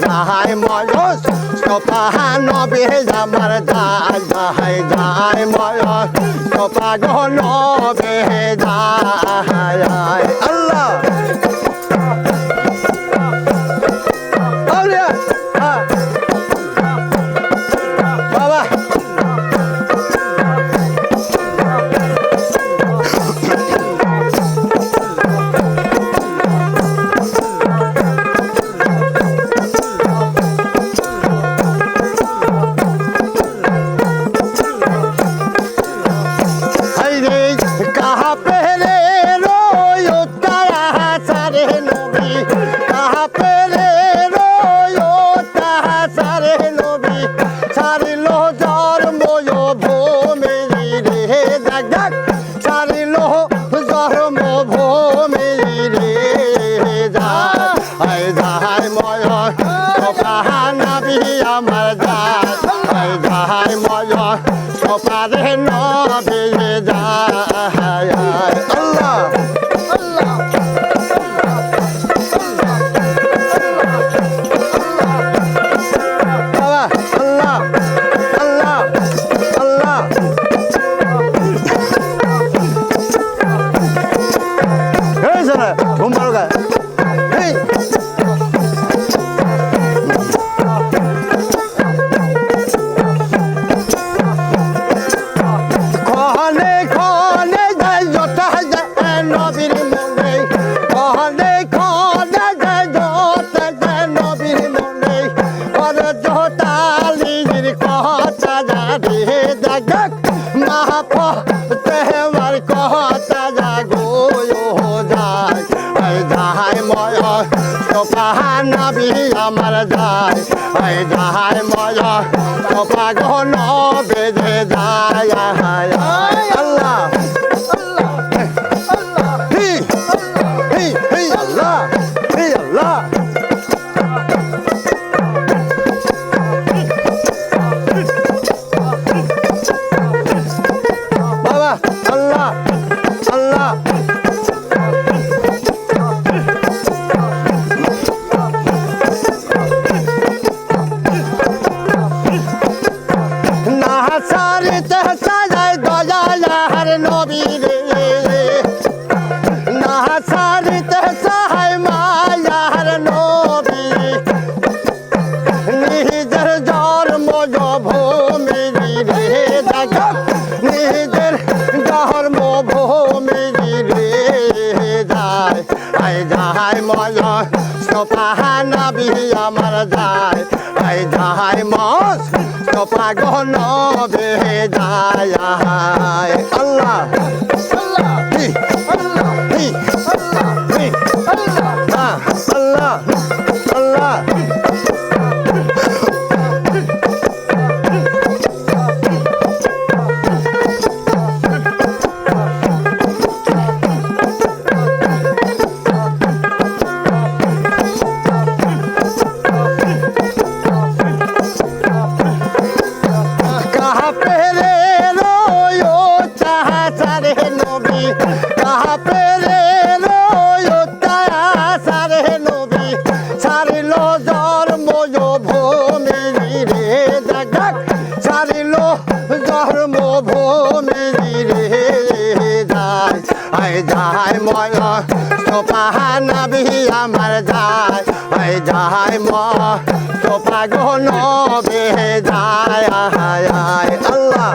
যাই ময়স সোপা নবে আমার যাই যাই ময়স সোপা গো নবে যাই আল্লাহ বাবা আমার যাই যাই মজা সোপারে নবে যায় আল্লাহ আল্লাহ বাবা আল্লাহ আল্লাহ আল্লাহ এই শোনা ঘুম পারো গা এই নবী আমার যায় যাই মজা সোপা গো নবে যায় আল্লাহ আল্লাহ আল্লাহ আল্লাহ বাবা আল্লাহ আল্লাহ নবী আমার যায় যাই মস সোপা গো নবে যায় আল্লাহ আল্লাহ আল্লাহ আল্লাহ যাই ময় সোপা নবী আমার যায় যাই ম সোপা গো নবে যায় আল্লাহ